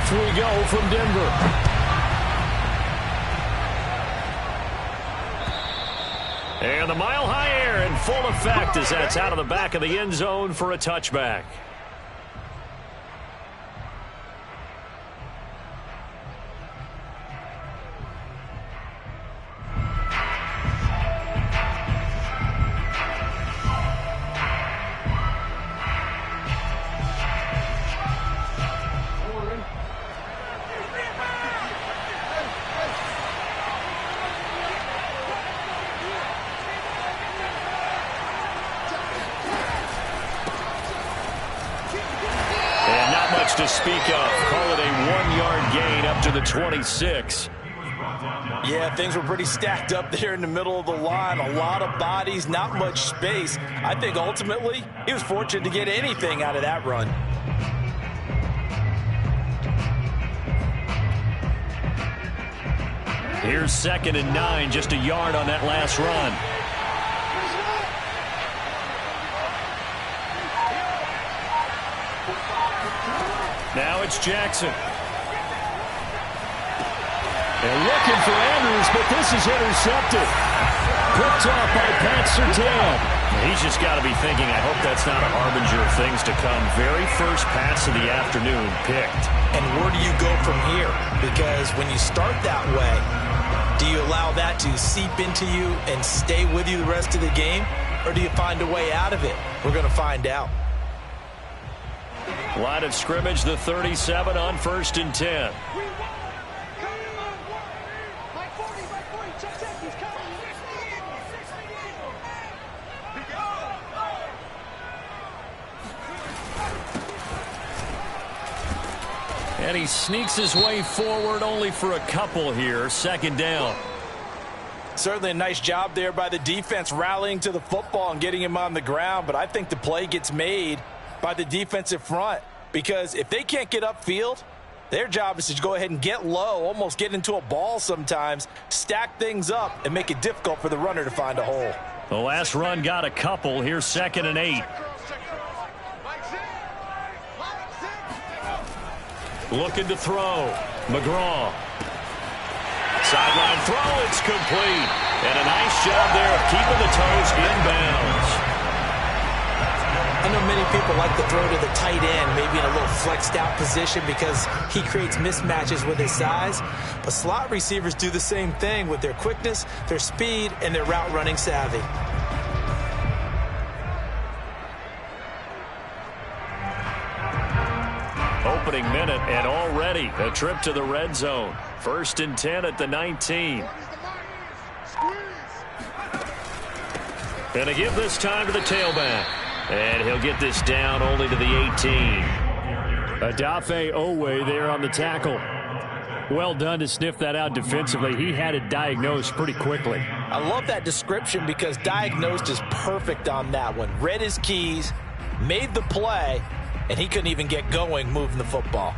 Off we go from Denver. And the mile-high air in full effect as that's out of the back of the end zone for a touchback. To speak of. Call it a 1-yard gain up to the 26. Yeah, things were pretty stacked up there in the middle of the line. A lot of bodies, not much space. I think ultimately he was fortunate to get anything out of that run. Here's 2nd and 9, just a yard on that last run. Now it's Jackson. They're looking for Andrews, but this is intercepted. Picked off by Pat Surtain. He's just got to be thinking, I hope that's not a harbinger of things to come. Very first pass of the afternoon picked. And where do you go from here? Because when you start that way, do you allow that to seep into you and stay with you the rest of the game? Or do you find a way out of it? We're going to find out. Line of scrimmage, the 37 on 1st and 10. And he sneaks his way forward only for a couple here. 2nd down. Certainly a nice job there by the defense rallying to the football and getting him on the ground. But I think the play gets made by the defensive front, because if they can't get upfield, their job is to go ahead and get low, almost get into a ball sometimes, stack things up, and make it difficult for the runner to find a hole. The last run got a couple. Here's 2nd and 8. Looking to throw. McGraw. Sideline throw, it's complete. And a nice job there of keeping the toes inbounds. I know many people like to throw to the tight end, maybe in a little flexed out position because he creates mismatches with his size. But slot receivers do the same thing with their quickness, their speed, and their route running savvy. Opening minute and already a trip to the red zone. 1st and 10 at the 19. Gonna give this time to the tailback. And he'll get this down only to the 18. Adafe Owe there on the tackle. Well done to sniff that out defensively. He had it diagnosed pretty quickly. I love that description because diagnosed is perfect on that one. Read his keys, made the play, and he couldn't even get going moving the football.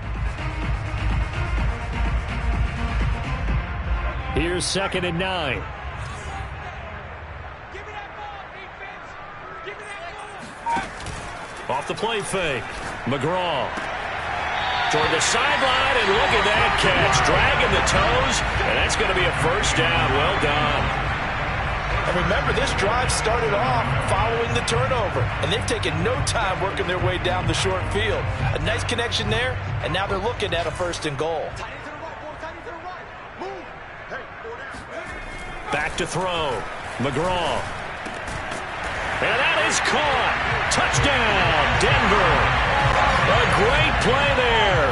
Here's 2nd and 9. Off the play fake. McGraw. Toward the sideline, and look at that catch. Dragging the toes, and that's going to be a 1st down. Well done. And remember, this drive started off following the turnover, and they've taken no time working their way down the short field. A nice connection there, and now they're looking at a 1st and goal. Back to throw. McGraw. And that is caught. Touchdown, Denver. A great play there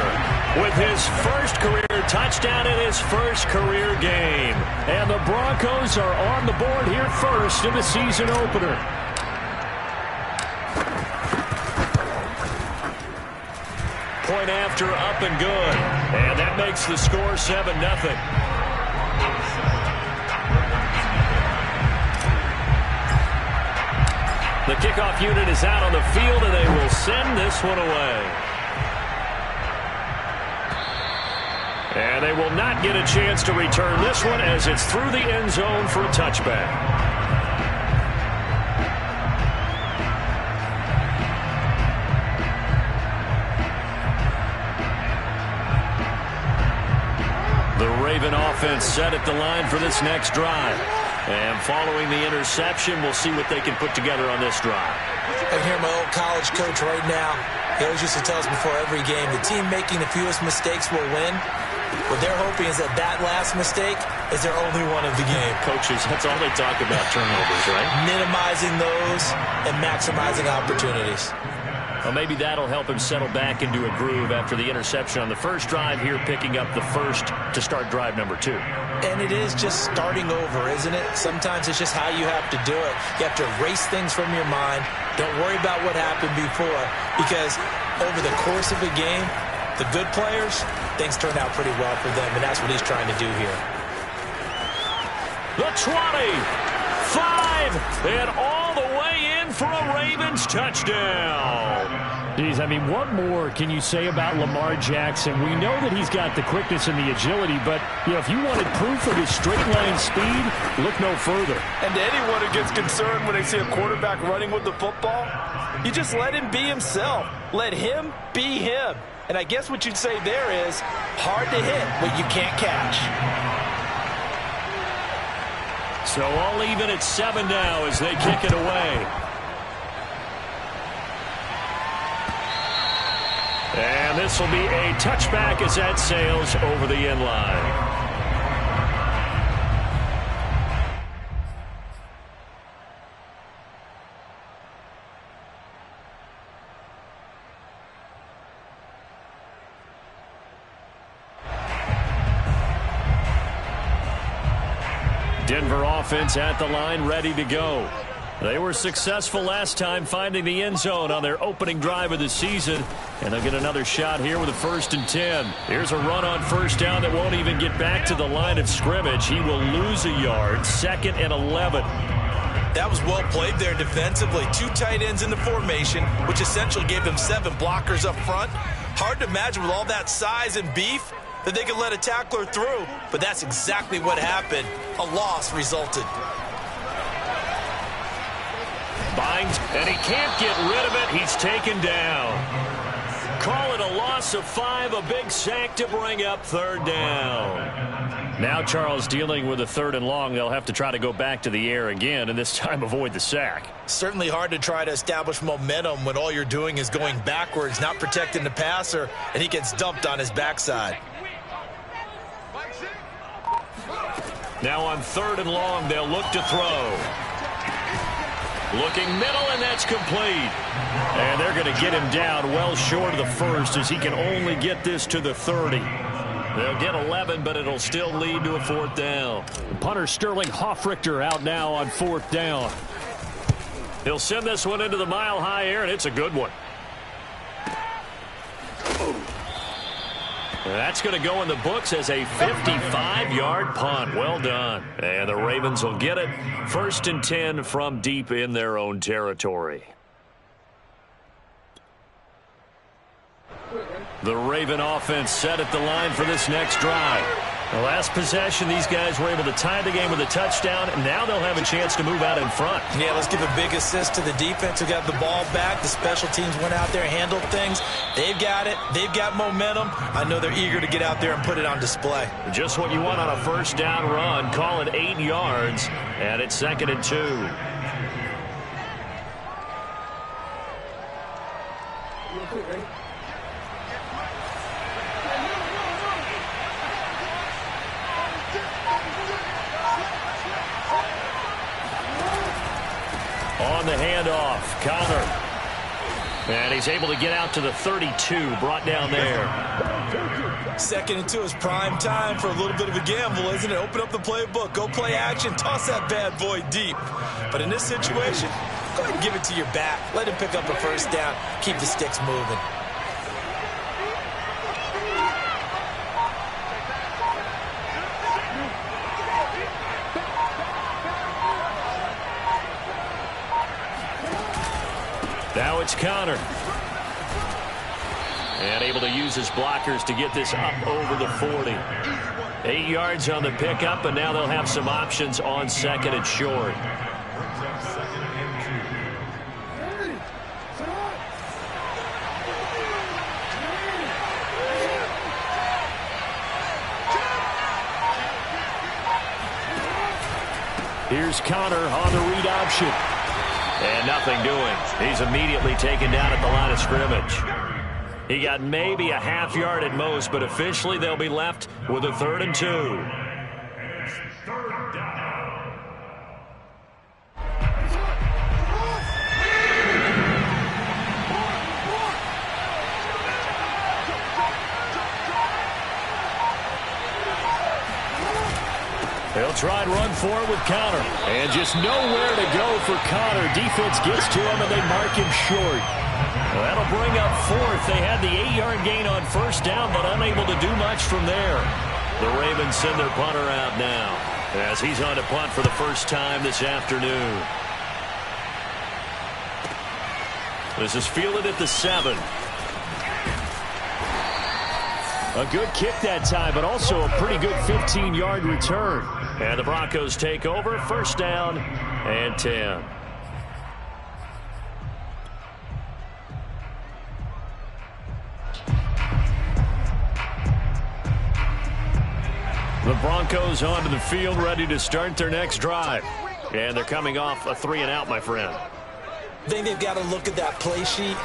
with his first career touchdown in his first career game. And the Broncos are on the board here first in the season opener. Point after, up and good. And that makes the score 7-0. The kickoff unit is out on the field, and they will send this one away. And they will not get a chance to return this one as it's through the end zone for a touchback. offense set at the line for this next drive. And following the interception, we'll see what they can put together on this drive. I can hear my old college coach right now. He always used to tell us before every game, the team making the fewest mistakes will win. What they're hoping is that that last mistake is their only one of the game. Coaches, that's all they talk about, turnovers, right? Minimizing those and maximizing opportunities. Well, maybe that'll help him settle back into a groove after the interception on the first drive here, picking up the first to start drive number 2. And it is just starting over, isn't it? Sometimes it's just how you have to do it. You have to erase things from your mind. Don't worry about what happened before, because over the course of a game, the good players, things turn out pretty well for them, and that's what he's trying to do here. The 20, 5, and all the way in for a Ravens touchdown. Geez, I mean, what more can you say about Lamar Jackson? We know that he's got the quickness and the agility, but, you know, if you wanted proof of his straight-line speed, look no further. And to anyone who gets concerned when they see a quarterback running with the football, you just let him be himself. Let him be him. And I guess what you'd say there is hard to hit what you can't catch. So all even at 7 now as they kick it away. And this will be a touchback as that sails over the end line. Denver offense at the line, ready to go. They were successful last time finding the end zone on their opening drive of the season, and they'll get another shot here with a 1st and 10. Here's a run on first down that won't even get back to the line of scrimmage. He will lose a yard, 2nd and 11. That was well played there defensively. 2 tight ends in the formation, which essentially gave them 7 blockers up front. Hard to imagine with all that size and beef that they could let a tackler through, but that's exactly what happened. A loss resulted. Binds, and he can't get rid of it. He's taken down. Call it a loss of 5, a big sack to bring up 3rd down. Now Charles dealing with a 3rd and long. They'll have to try to go back to the air again, and this time avoid the sack. Certainly hard to try to establish momentum when all you're doing is going backwards, not protecting the passer, and he gets dumped on his backside. Now on 3rd and long, they'll look to throw. Looking middle, and that's complete. And they're going to get him down well short of the 1st as he can only get this to the 30. They'll get 11, but it'll still lead to a 4th down. Punter Sterling Hoffrichter out now on 4th down. He'll send this one into the mile-high air, and it's a good one. That's going to go in the books as a 55-yard punt. Well done. And the Ravens will get it. 1st and 10 from deep in their own territory. The Raven offense set at the line for this next drive. The last possession, these guys were able to tie the game with a touchdown, and now they'll have a chance to move out in front. Yeah, let's give a big assist to the defense who got the ball back. The special teams went out there and handled things. They've got it. They've got momentum. I know they're eager to get out there and put it on display. Just what you want on a 1st down run. Call it 8 yards, and it's 2nd and 2. On the handoff, Connor. And he's able to get out to the 32, brought down there. 2nd and 2 is prime time for a little bit of a gamble, isn't it? Open up the playbook, go play action, toss that bad boy deep. But in this situation, go ahead and give it to your back. Let him pick up a 1st down, keep the sticks moving. Now it's Connor. And able to use his blockers to get this up over the 40. 8 yards on the pickup, and now they'll have some options on 2nd and short. Here's Connor on the read option. And nothing doing. He's immediately taken down at the line of scrimmage. He got maybe a half yard at most, but officially they'll be left with a 3rd and 2. They'll try and run for it with Connor. And just nowhere to go for Connor. Defense gets to him, and they mark him short. Well, that'll bring up 4th. They had the 8-yard gain on 1st down, but unable to do much from there. The Ravens send their punter out now as he's on to punt for the first time this afternoon. This is fielded at the 7. A good kick that time, but also a pretty good 15-yard return. And the Broncos take over, 1st down and 10. The Broncos onto the field, ready to start their next drive. And they're coming off a 3-and-out, my friend. I think they've got to look at that play sheet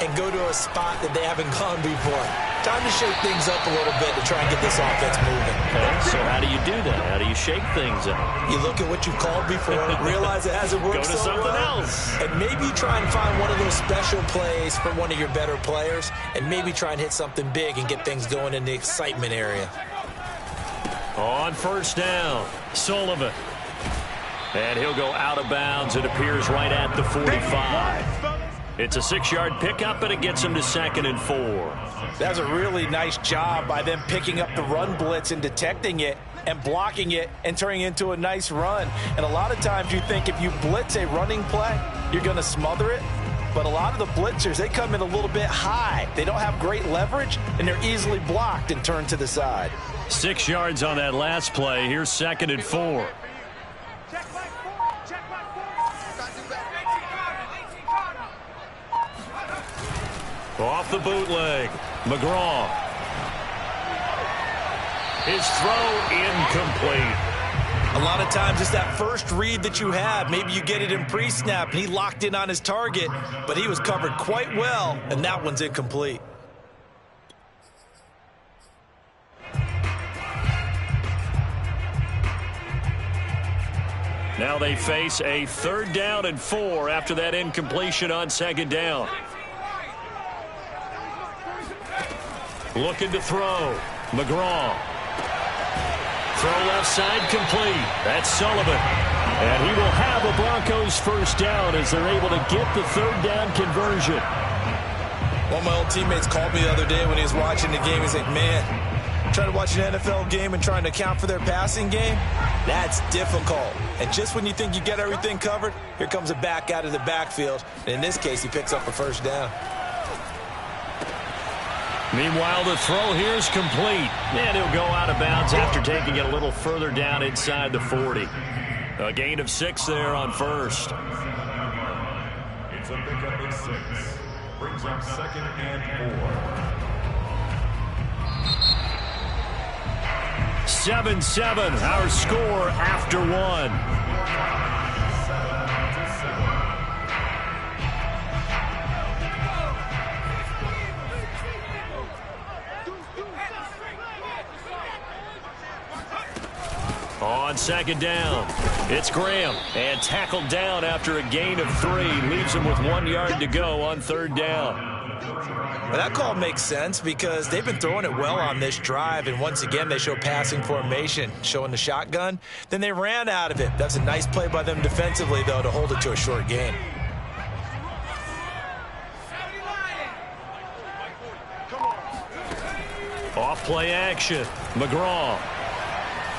and go to a spot that they haven't gone before. Time to shake things up a little bit to try and get this offense moving. Okay, so how do you do that? How do you shake things up? You look at what you've called before, realize it hasn't worked Go to so something well, else. and maybe try and find one of those special plays from one of your better players, and maybe try and hit something big and get things going in the excitement area. On 1st down, Sullivan. And he'll go out of bounds. It appears right at the 45. It's a 6-yard pickup, and it gets him to 2nd and 4. That's a really nice job by them picking up the run blitz and detecting it and blocking it and turning it into a nice run. And a lot of times you think if you blitz a running play, you're going to smother it. But a lot of the blitzers, they come in a little bit high. They don't have great leverage, and they're easily blocked and turned to the side. 6 yards on that last play. Here's 2nd and 4. Off the bootleg, McGraw. His throw incomplete. A lot of times it's that first read that you have. Maybe you get it in pre-snap, and he locked in on his target, but he was covered quite well, and that one's incomplete. Now they face a 3rd down and 4 after that incompletion on 2nd down. Looking to throw. McGraw. Throw left side complete. That's Sullivan. And he will have a Broncos 1st down as they're able to get the 3rd down conversion. One of my old teammates called me the other day when he was watching the game. He's like, man, trying to watch an NFL game and trying to account for their passing game, that's difficult. And just when you think you get everything covered, here comes a back out of the backfield. And in this case, he picks up a 1st down. Meanwhile, the throw here is complete. And he'll go out of bounds after taking it a little further down inside the 40. A gain of 6 there on 1st. It's a pickup of 6. Brings up 2nd and 4. 7-7, our score after 1. On 2nd down, it's Graham, and tackled down after a gain of 3. Leaves him with 1 yard to go on 3rd down. Well, that call makes sense because they've been throwing it well on this drive, and once again they show passing formation, showing the shotgun. Then they ran out of it. That's a nice play by them defensively, though, to hold it to a short gain. Off play action, McGraw.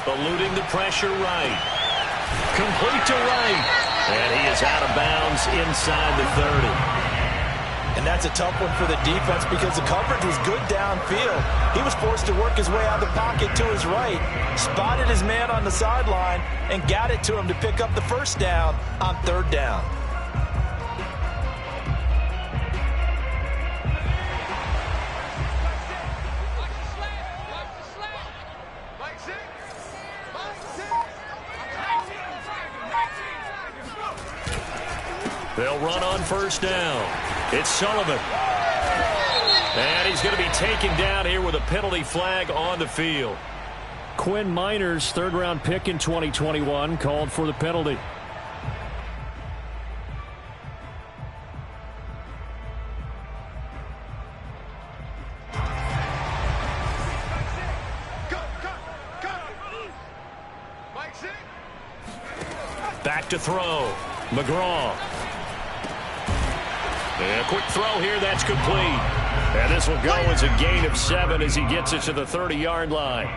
Eluding the pressure right. Complete to right. And he is out of bounds inside the 30. And that's a tough one for the defense because the coverage was good downfield. He was forced to work his way out of the pocket to his right, spotted his man on the sideline, and got it to him to pick up the 1st down on 3rd down. They'll run on first down. It's Sullivan. And he's going to be taken down here with a penalty flag on the field. Quinn Minor's third-round pick in 2021 called for the penalty. Back to throw. McGraw. And a quick throw here. That's complete. And this will go as a gain of 7 as he gets it to the 30-yard line.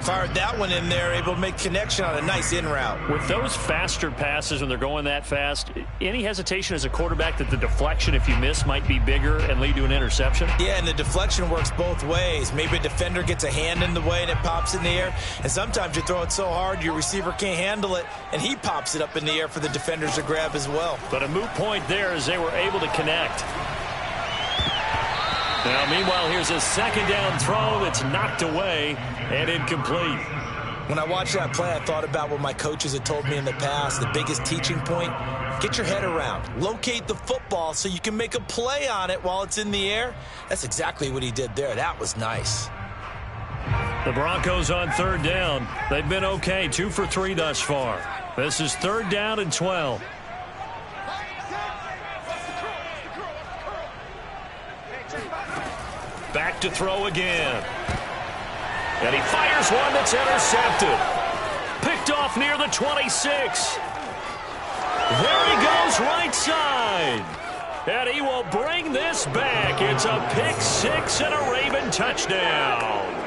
Fired that one in there, able to make connection on a nice in route. With those faster passes when they're going that fast, any hesitation as a quarterback that the deflection, if you miss, might be bigger and lead to an interception? Yeah, and the deflection works both ways. Maybe a defender gets a hand in the way and it pops in the air. And sometimes you throw it so hard your receiver can't handle it, and he pops it up in the air for the defenders to grab as well. But a moot point there as they were able to connect. Now, meanwhile, here's a second down throw that's knocked away and incomplete. When I watched that play, I thought about what my coaches had told me in the past. The biggest teaching point, get your head around. Locate the football so you can make a play on it while it's in the air. That's exactly what he did there. That was nice. The Broncos on third down. They've been okay, 2 for 3 thus far. This is 3rd down and 12. Back to throw again. And he fires one that's intercepted. Picked off near the 26. There he goes, right side. And he will bring this back. It's a pick 6 and a Raven touchdown.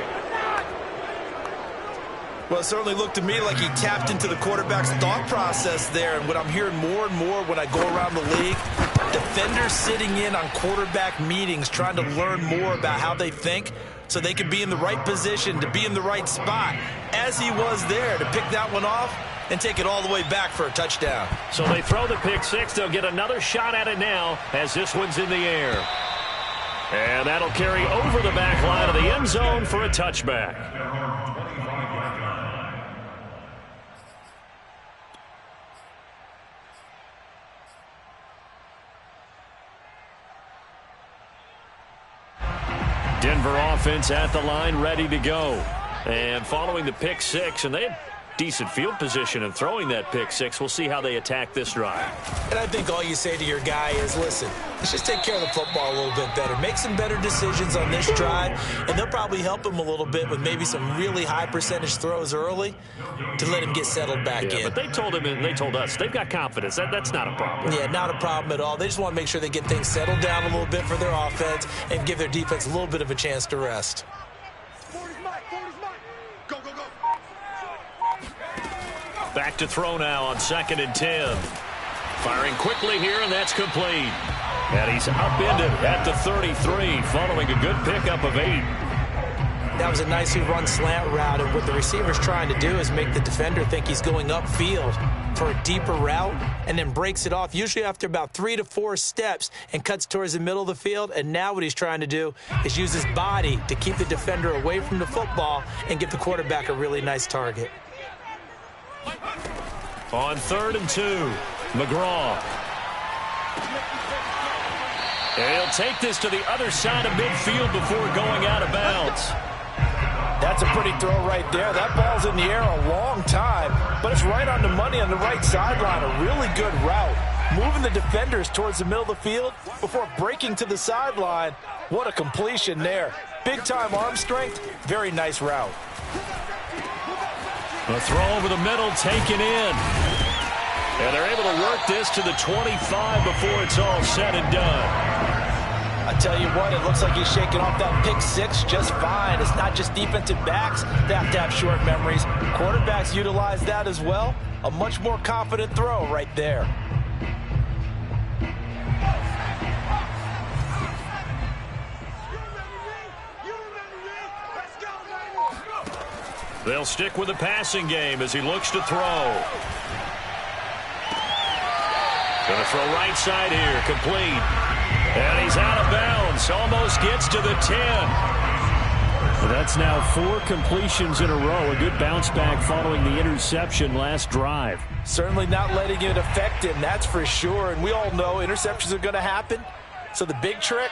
Well, it certainly looked to me like he tapped into the quarterback's thought process there. And what I'm hearing more and more when I go around the league, defenders sitting in on quarterback meetings trying to learn more about how they think so they can be in the right position, to be in the right spot, as he was there, to pick that one off and take it all the way back for a touchdown. So they throw the pick 6. They'll get another shot at it now as this one's in the air. And that'll carry over the back line of the end zone for a touchback. Denver offense at the line, ready to go. And following the pick 6, and they had decent field position in throwing that pick 6. We'll see how they attack this drive. And I think all you say to your guy is, listen, let's just take care of the football a little bit better. Make some better decisions on this drive, and they'll probably help him a little bit with maybe some really high percentage throws early to let him get settled back in. But they told him and they told us they've got confidence. That's not a problem. Yeah, not a problem at all. They just want to make sure they get things settled down a little bit for their offense and give their defense a little bit of a chance to rest. Back to throw now on 2nd and 10. Firing quickly here, and that's complete. And he's upended at the 33 following a good pickup of 8. That was a nicely run slant route, and what the receiver's trying to do is make the defender think he's going upfield for a deeper route and then breaks it off, usually after about 3 to 4 steps, and cuts towards the middle of the field. And now what he's trying to do is use his body to keep the defender away from the football and give the quarterback a really nice target. On 3rd and 2, McGraw. And he'll take this to the other side of midfield before going out of bounds. That's a pretty throw right there. That ball's in the air a long time, but it's right on the money on the right sideline. A really good route. Moving the defenders towards the middle of the field before breaking to the sideline. What a completion there. Big-time arm strength. Very nice route. A throw over the middle, taken in. And they're able to work this to the 25 before it's all said and done. I tell you what, it looks like he's shaking off that pick 6 just fine. It's not just defensive backs that have to have short memories. Quarterbacks utilize that as well. A much more confident throw right there. They'll stick with the passing game as he looks to throw. Going to throw right side here, complete. And he's out of bounds, almost gets to the 10. That's now 4 completions in a row. A good bounce back following the interception last drive. Certainly not letting it affect him, that's for sure. And we all know interceptions are going to happen. So the big trick,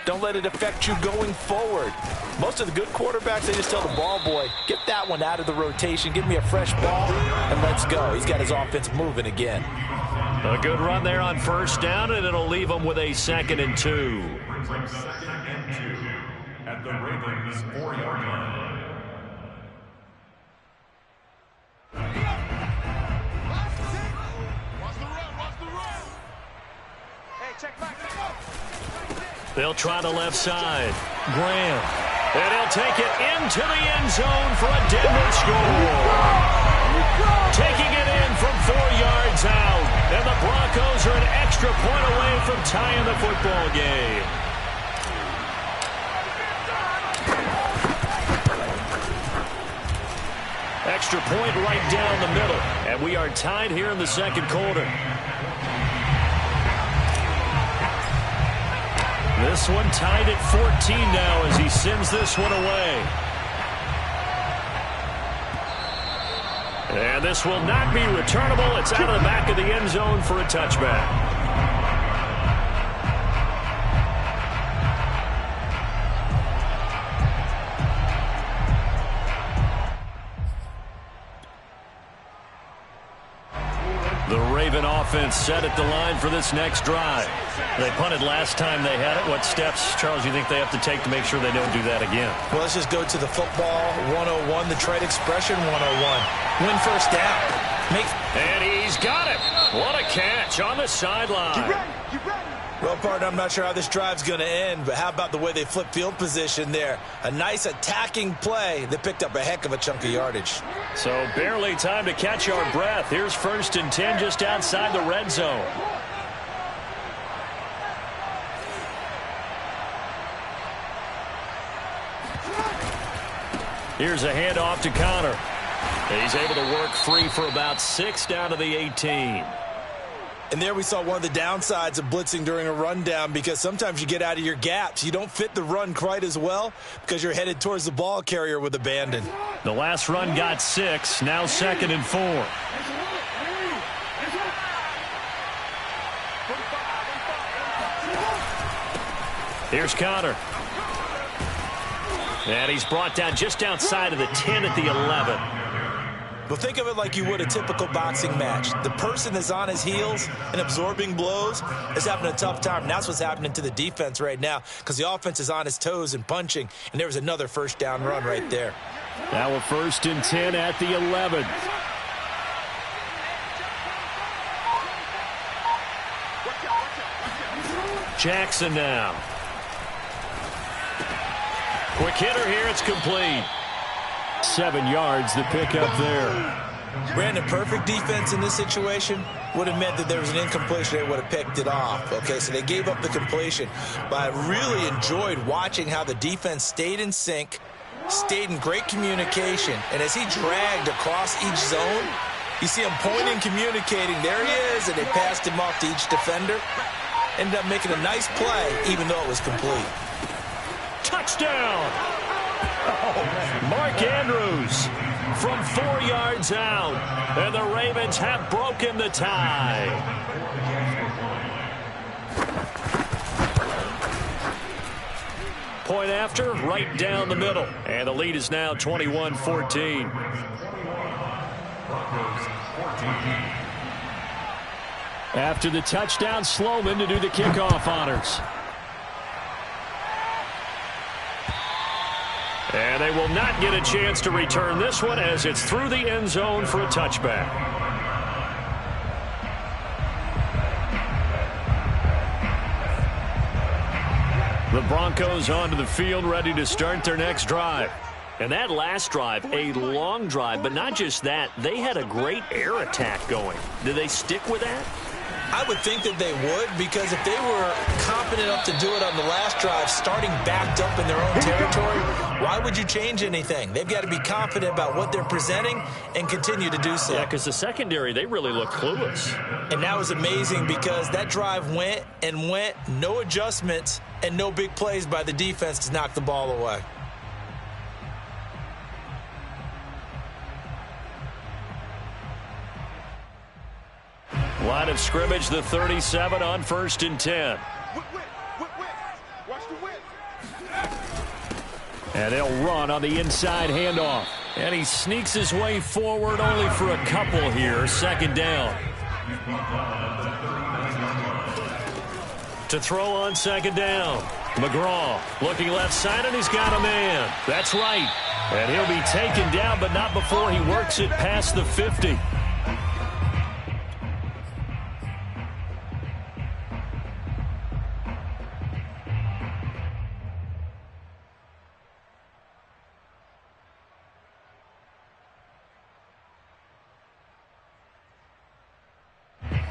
don't let it affect you going forward. Most of the good quarterbacks, they just tell the ball boy, get that one out of the rotation, give me a fresh ball, and let's go. He's got his offense moving again. A good run there on first down, and it'll leave him with a 2nd and 2. Brings up 2nd and 2 at the Ravens 4-yard line. They'll try the left side. Graham. And he'll take it into the end zone for a Denver score. Taking it in from 4 yards out. And the Broncos are an extra point away from tying the football game. Extra point right down the middle. And we are tied here in the 2nd quarter. This one tied at 14 now as he sends this one away. And this will not be returnable. It's out of the back of the end zone for a touchback. The Raven offense set at the line for this next drive. They punted last time they had it. What steps, Charles, you think they have to take to make sure they don't do that again? Well, let's just go to the football 101, the trade expression 101. Win first down. And he's got it. What a catch on the sideline. Get ready. Well, partner, I'm not sure how this drive's going to end, but how about the way they flip field position there? A nice attacking play that picked up a heck of a chunk of yardage. So barely time to catch our breath. Here's 1st and 10 just outside the red zone. Here's a handoff to Connor. He's able to work free for about 6 down to the 18. And there we saw one of the downsides of blitzing during a rundown, because sometimes you get out of your gaps. You don't fit the run quite as well because you're headed towards the ball carrier with abandon. The last run got 6, now 2nd and 4. Here's Connor. And he's brought down just outside of the 10 at the 11. Well, think of it like you would a typical boxing match. The person that's on his heels and absorbing blows is having a tough time. And that's what's happening to the defense right now, because the offense is on his toes and punching. And there was another first down run right there. Now a 1st and 10 at the 11. Jackson now. Quick hitter here. It's complete. 7 yards, the pickup there. Brandon, perfect defense in this situation would have meant that there was an incompletion. They would have picked it off. Okay, so they gave up the completion. But I really enjoyed watching how the defense stayed in sync, stayed in great communication. And as he dragged across each zone, you see him pointing, communicating. There he is, and they passed him off to each defender. Ended up making a nice play, even though it was complete. Touchdown! Mark Andrews from 4 yards out, and the Ravens have broken the tie. Point after, right down the middle, and the lead is now 21-14. After the touchdown, Sloman to do the kickoff honors. And they will not get a chance to return this one as it's through the end zone for a touchback. The Broncos onto the field, ready to start their next drive. And that last drive, a long drive, but not just that. They had a great air attack going. Did they stick with that? I would think that they would, because if they were confident enough to do it on the last drive, starting backed up in their own territory, why would you change anything? They've got to be confident about what they're presenting and continue to do so. Yeah, because the secondary, they really looked clueless. And that was amazing, because that drive went and went, no adjustments and no big plays by the defense to knock the ball away. line of scrimmage, the 37 on 1st and 10. And they'll run on the inside handoff. And he sneaks his way forward only for a couple here. 2nd down. To throw on 2nd down. McGraw looking left side, and he's got a man. That's right. And he'll be taken down, but not before he works it past the 50.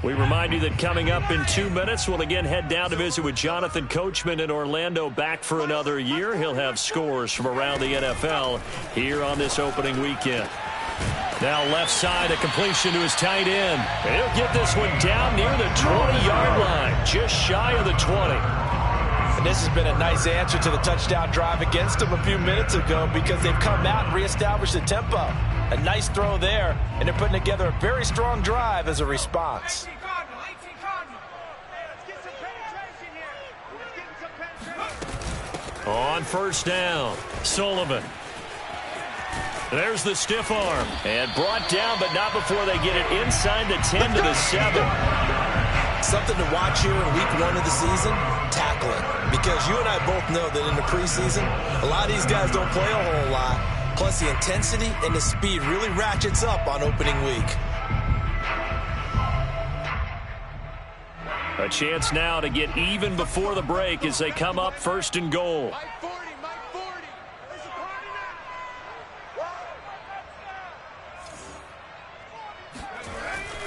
We remind you that coming up in 2 minutes, we'll again head down to visit with Jonathan Coachman in Orlando, back for another year. He'll have scores from around the NFL here on this opening weekend. Now left side, a completion to his tight end. And he'll get this one down near the 20-yard line, just shy of the 20. And this has been a nice answer to the touchdown drive against them a few minutes ago, because they've come out and reestablished the tempo. A nice throw there, and they're putting together a very strong drive as a response. On 1st down, Sullivan. There's the stiff arm. And brought down, but not before they get it inside the 10 to the 7. Something to watch here in week 1 of the season, tackling. Because you and I both know that in the preseason, a lot of these guys don't play a whole lot. Plus, the intensity and the speed really ratchets up on opening week. A chance now to get even before the break as they come up 1st and goal.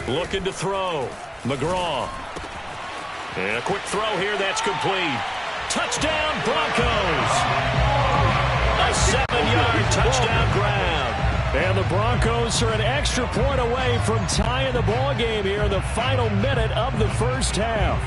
Looking to throw. McGraw. And a quick throw here, that's complete. Touchdown, Broncos! A 7-yard touchdown grab. And the Broncos are an extra point away from tying the ball game here in the final minute of the 1st half.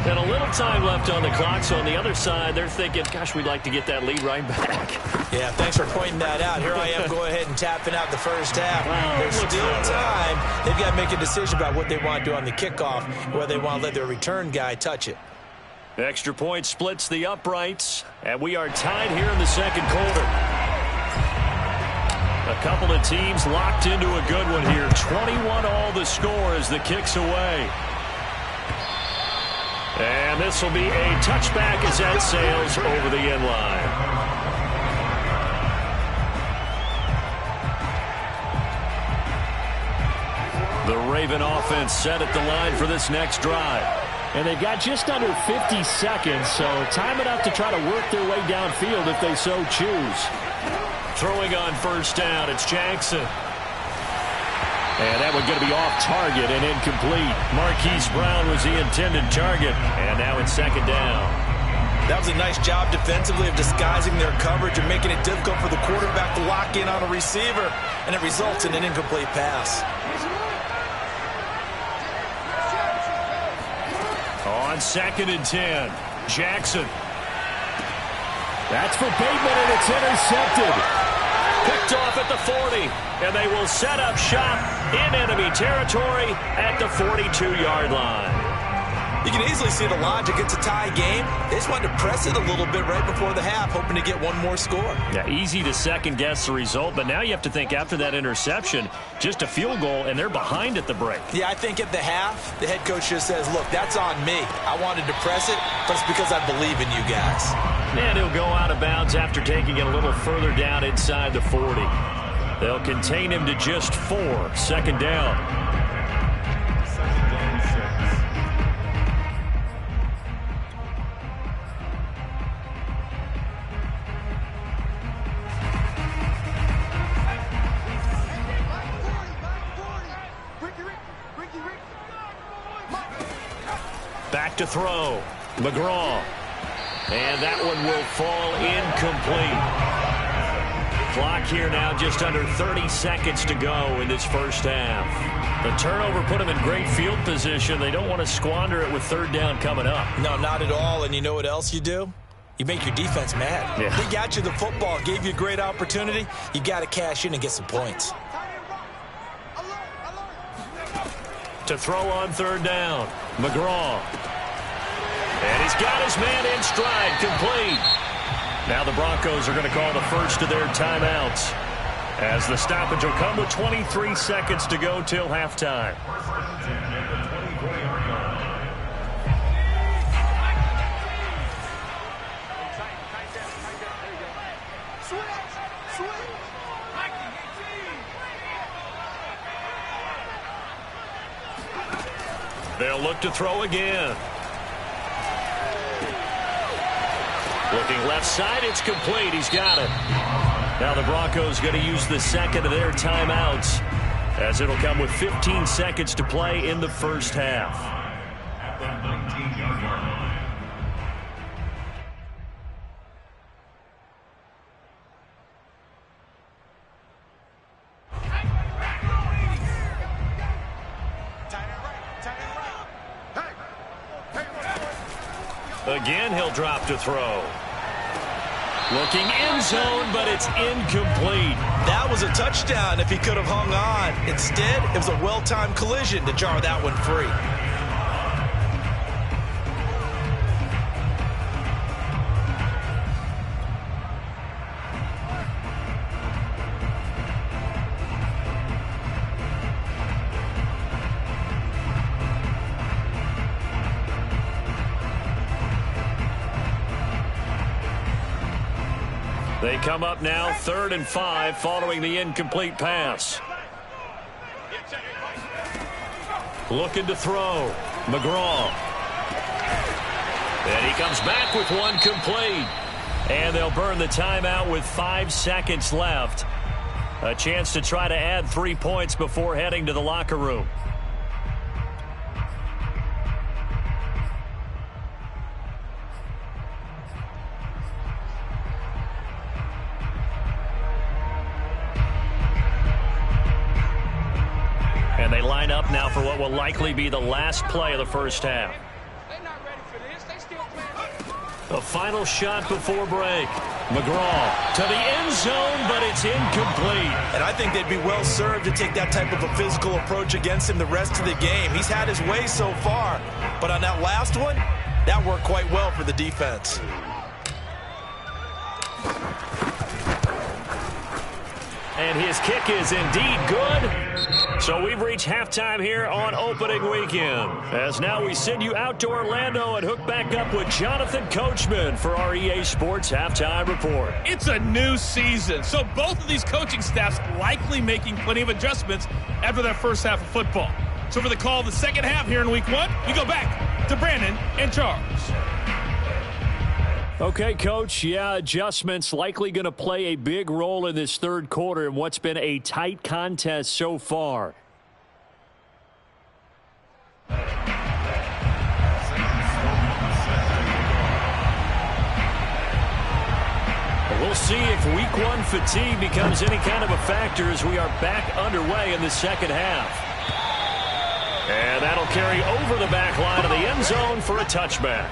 And a little time left on the clock, so on the other side, they're thinking, gosh, we'd like to get that lead right back. Yeah, thanks for pointing that out. Here I am, go ahead and tapping out the 1st half. Well, there's still time. They've got to make a decision about what they want to do on the kickoff, whether they want to let their return guy touch it. Extra point splits the uprights, and we are tied here in the 2nd quarter. A couple of teams locked into a good one here. 21 all the score as the kick's away. And this will be a touchback as that sails over the end line. The Raven offense set at the line for this next drive. And they've got just under 50 seconds, so time enough to try to work their way downfield if they so choose. Throwing on 1st down, it's Jackson. And that one going to be off target and incomplete. Marquise Brown was the intended target, and now it's 2nd down. That was a nice job defensively of disguising their coverage and making it difficult for the quarterback to lock in on a receiver, and it results in an incomplete pass. On 2nd and 10, Jackson. That's for Bateman, and it's intercepted. Picked off at the 40, and they will set up shop in enemy territory at the 42-yard line. You can easily see the logic. It's a tie game. They just wanted to press it a little bit right before the half, hoping to get one more score. Yeah, easy to second-guess the result, but now you have to think after that interception, just a field goal, and they're behind at the break. Yeah, I think at the half, the head coach just says, look, that's on me. I wanted to press it, but it's because I believe in you guys. And he'll go out of bounds after taking it a little further down inside the 40. They'll contain him to just 4. 2nd down. Back to throw. McGraw. And that one will fall incomplete. Clock here now just under 30 seconds to go in this 1st half. The turnover put them in great field position. They don't want to squander it with 3rd down coming up. No, not at all. And you know what else you do? You make your defense mad. Yeah. They got you the football, gave you a great opportunity. You got to cash in and get some points. To throw on third down. McGraw. And he's got his man in stride, complete. Now the Broncos are going to call the first of their timeouts, as the stoppage will come with 23 seconds to go till halftime. They'll look to throw again. Looking left side, it's complete. He's got it. Now the Broncos going to use the second of their timeouts, as it'll come with 15 seconds to play in the first half. At the 19-yard line. Again, he'll drop to throw. Looking end zone, but it's incomplete. That was a touchdown if he could have hung on. Instead, it was a well-timed collision to jar that one free. They come up now 3rd and 5 following the incomplete pass. Looking to throw. McGraw. And he comes back with one complete. And they'll burn the timeout with 5 seconds left. A chance to try to add 3 points before heading to the locker room. And they line up now for what will likely be the last play of the first half. They're not ready for this. They still playing. A final shot before break. McGraw to the end zone, but it's incomplete. And I think they'd be well served to take that type of a physical approach against him the rest of the game. He's had his way so far, but on that last one, that worked quite well for the defense. And his kick is indeed good. So we've reached halftime here on opening weekend, as now we send you out to Orlando and hook back up with Jonathan Coachman for our EA Sports Halftime Report. It's a new season, so both of these coaching staffs likely making plenty of adjustments after that first half of football. So for the call of the second half here in week 1, we go back to Brandon and Charles. Okay, Coach, adjustments likely going to play a big role in this third quarter in what's been a tight contest so far. We'll see if week 1 fatigue becomes any kind of a factor as we are back underway in the second half. And that'll carry over the back line of the end zone for a touchback.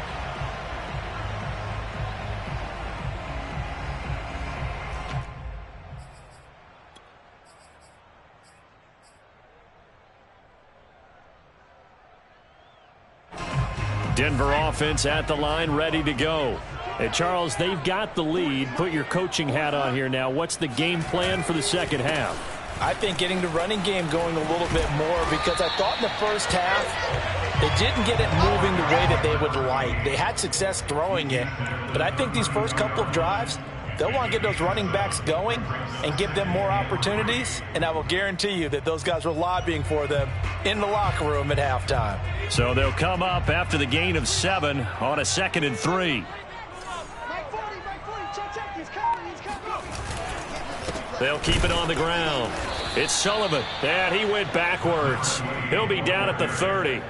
Denver offense at the line, ready to go. And Charles, they've got the lead. Put your coaching hat on here now. What's the game plan for the second half? I think getting the running game going a little bit more, because I thought in the first half they didn't get it moving the way that they would like. They had success throwing it, but I think these first couple of drives, they'll want to get those running backs going and give them more opportunities, and I will guarantee you that those guys were lobbying for them in the locker room at halftime. So they'll come up after the gain of 7 on a 2nd and 3. They'll keep it on the ground. It's Sullivan, and he went backwards. He'll be down at the 30.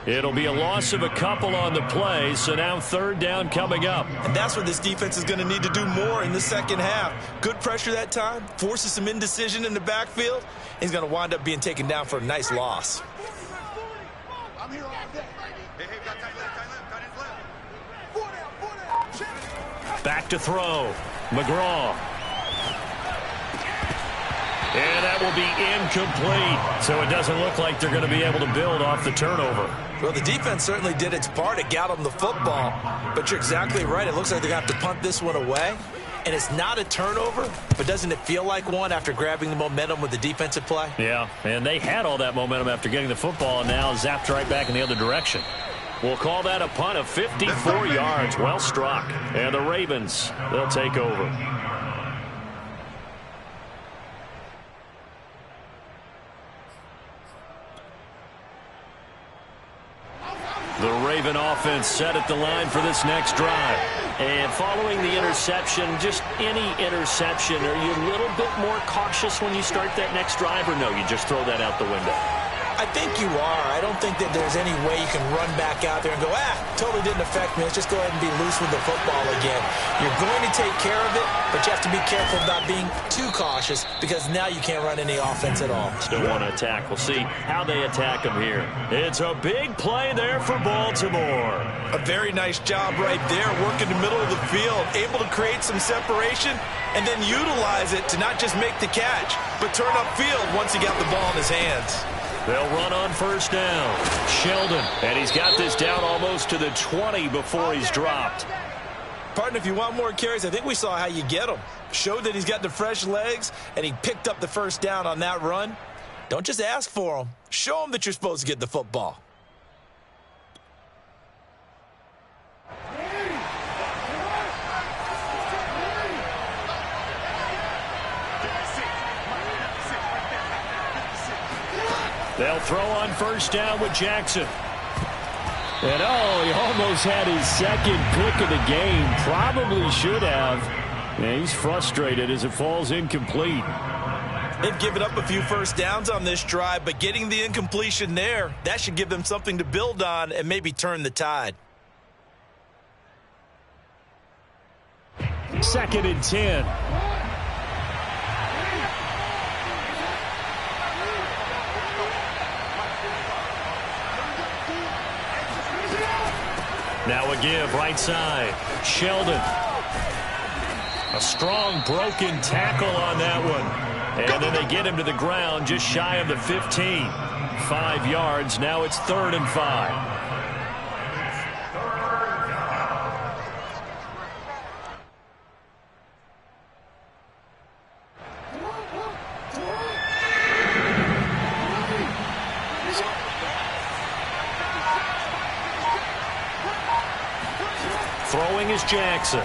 It'll be a loss of a couple on the play, so now 3rd down coming up. And that's what this defense is going to need to do more in the second half. Good pressure that time, forces some indecision in the backfield. He's going to wind up being taken down for a nice loss. Back to throw. McGraw. And that will be incomplete. So it doesn't look like they're going to be able to build off the turnover. Well, the defense certainly did its part. It got them the football. But you're exactly right. It looks like they're going to have to punt this one away. And it's not a turnover, but doesn't it feel like one after grabbing the momentum with the defensive play? Yeah, and they had all that momentum after getting the football and now zapped right back in the other direction. We'll call that a punt of 54 yards. Well struck. And the Ravens, they'll take over. The Raven offense set at the line for this next drive. And following the interception, just any interception, are you a little bit more cautious when you start that next drive, or no, you just throw that out the window? I think you are. I don't think that there's any way you can run back out there and go, totally didn't affect me. Let's just go ahead and be loose with the football again. You're going to take care of it, but you have to be careful about being too cautious because now you can't run any offense at all. Still want to attack. We'll see how they attack them here. It's a big play there for Baltimore. A very nice job right there, working the middle of the field, able to create some separation and then utilize it to not just make the catch, but turn upfield once he got the ball in his hands. They'll run on first down. Sheldon, and he's got this down almost to the 20 before he's dropped. Partner, if you want more carries, I think we saw how you get him. Showed that he's got the fresh legs, and he picked up the first down on that run. Don't just ask for him. Show him that you're supposed to get the football. They'll throw on first down with Jackson. And, he almost had his second pick of the game. Probably should have. Yeah, he's frustrated as it falls incomplete. They've given up a few first downs on this drive, but getting the incompletion there, that should give them something to build on and maybe turn the tide. 2nd and 10. Now a give, right side. Sheldon. A strong broken tackle on that one. And then they get him to the ground just shy of the 15. 5 yards. Now it's 3rd and 5. Throwing is Jackson.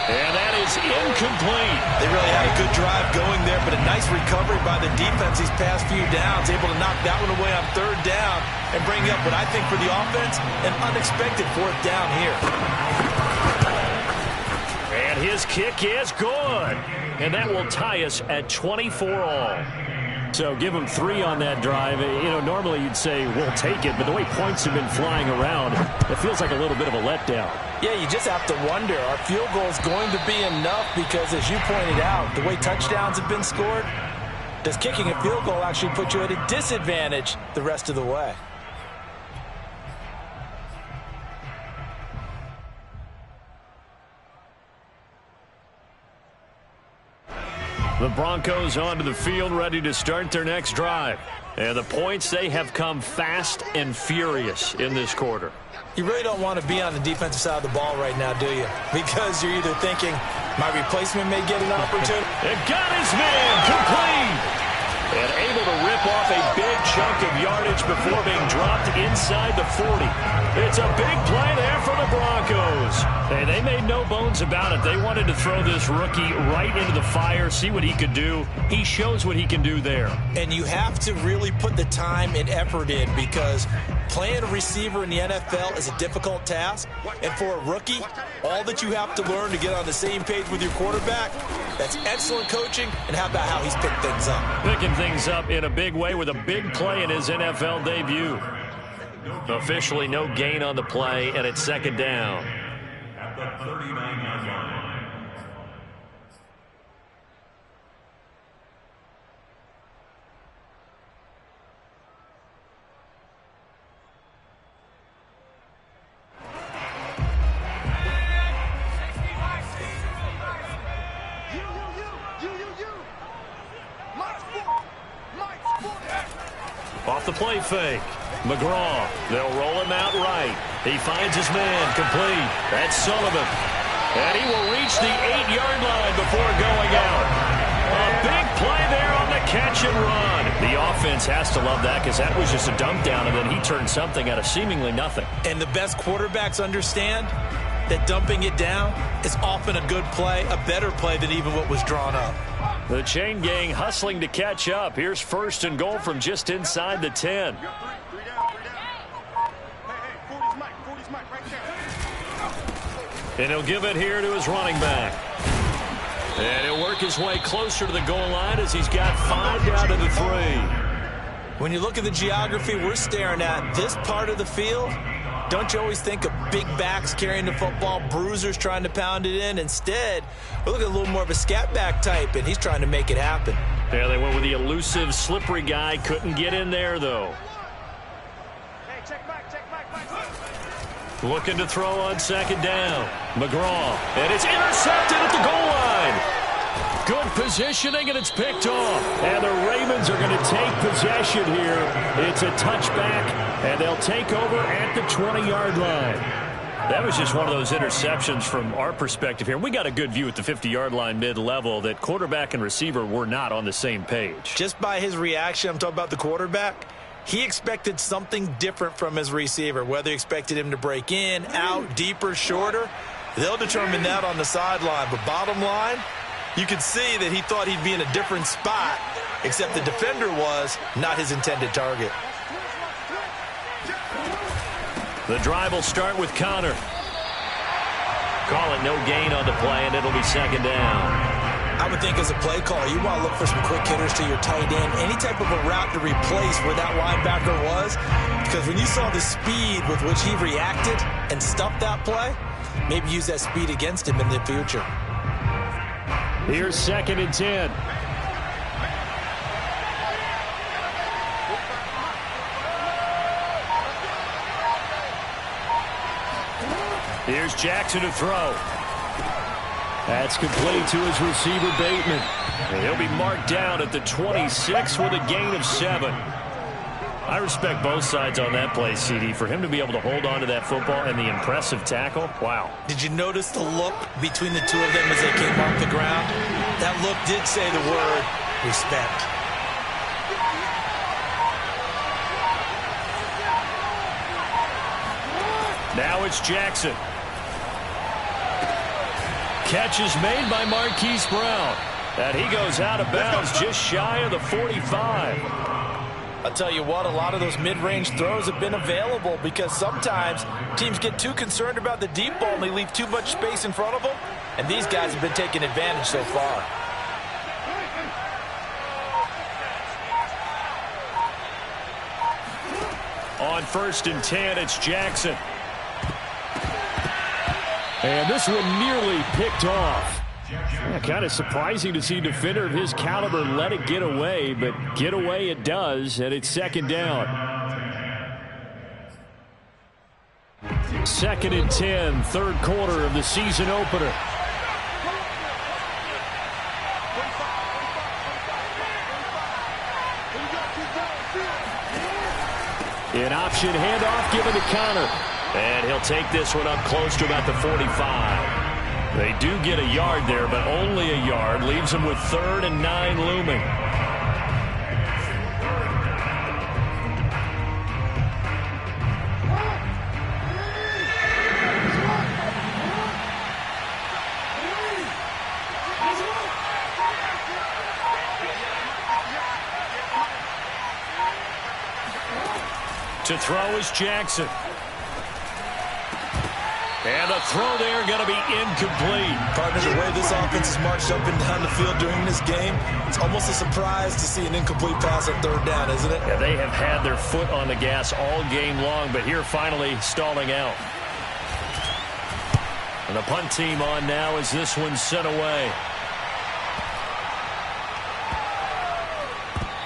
And that is incomplete. They really had a good drive going there, but a nice recovery by the defense these past few downs, able to knock that one away on 3rd down and bring up what I think for the offense, an unexpected 4th down here. And his kick is good. And that will tie us at 24 all. So give them 3 on that drive. Normally you'd say, we'll take it, but the way points have been flying around, it feels like a little bit of a letdown. Yeah, you just have to wonder, are field goals going to be enough? Because as you pointed out, the way touchdowns have been scored, does kicking a field goal actually put you at a disadvantage the rest of the way? The Broncos onto the field, ready to start their next drive. And the points, they have come fast and furious in this quarter. You really don't want to be on the defensive side of the ball right now, do you? Because you're either thinking, my replacement may get an opportunity. And got his man complete. And able to rip off a big chunk of yardage before being dropped inside the 40. It's a big play there for the Broncos. Hey, they made no bones about it. They wanted to throw this rookie right into the fire, see what he could do. He shows what he can do there. And you have to really put the time and effort in because playing a receiver in the NFL is a difficult task. And for a rookie, all that you have to learn to get on the same page with your quarterback, that's excellent coaching. And how about how he's picked things up? Picking things up in a big way with a big play in his NFL debut. Officially no gain on the play, and it's 2nd down. At the 39-yard line. You the play fake. McGraw, they'll roll him out right. He finds his man, complete. That's Sullivan. And he will reach the 8-yard line before going out. A big play there on the catch and run. The offense has to love that because that was just a dump down, and then he turned something out of seemingly nothing. And the best quarterbacks understand that dumping it down is often a good play, a better play than even what was drawn up. The chain gang hustling to catch up. Here's 1st and goal from just inside the 10. And he'll give it here to his running back. And he'll work his way closer to the goal line as he's got 5 down to the 3. When you look at the geography we're staring at, this part of the field, don't you always think of big backs carrying the football, bruisers trying to pound it in? Instead, we're looking at a little more of a scat back type, and he's trying to make it happen. Yeah, they went with the elusive, slippery guy. Couldn't get in there, though. Hey, check back. Looking to throw on 2nd down. McGraw, and it's intercepted at the goal line. Good positioning, and it's picked off. And the Ravens are going to take possession here. It's a touchback, and they'll take over at the 20-yard line. That was just one of those interceptions from our perspective here. We got a good view at the 50-yard line mid-level that quarterback and receiver were not on the same page. Just by his reaction, I'm talking about the quarterback, he expected something different from his receiver, whether he expected him to break in, out, deeper, shorter. They'll determine that on the sideline. But bottom line, you could see that he thought he'd be in a different spot, except the defender was not his intended target. The drive will start with Connor. Call it no gain on the play, and it'll be 2nd down. I would think as a play caller, you want to look for some quick hitters to your tight end, any type of a route to replace where that linebacker was, because when you saw the speed with which he reacted and stuffed that play, maybe use that speed against him in the future. Here's 2nd and 10. Here's Jackson to throw. That's complete to his receiver, Bateman. And he'll be marked down at the 26 with a gain of 7. I respect both sides on that play, CD. For him to be able to hold on to that football and the impressive tackle, wow. Did you notice the look between the two of them as they came off the ground? That look did say the word respect. Now it's Jackson. Catch is made by Marquise Brown. And he goes out of bounds just shy of the 45. I'll tell you what, a lot of those mid-range throws have been available because sometimes teams get too concerned about the deep ball and they leave too much space in front of them. And these guys have been taking advantage so far. On 1st and 10, it's Jackson. And this one nearly picked off. Yeah, kind of surprising to see a defender of his caliber let it get away, but get away it does, and it's 2nd down. 2nd and 10, 3rd quarter of the season opener. An option handoff given to Connor. And he'll take this one up close to about the 45. They do get a yard there, but only a yard. Leaves them with 3rd and 9 looming. To throw is Jackson. And the throw there going to be incomplete. Partner, the way this offense has marched up and down the field during this game, it's almost a surprise to see an incomplete pass on 3rd down, isn't it? Yeah, they have had their foot on the gas all game long, but here finally stalling out. And the punt team on now as this one's sent away.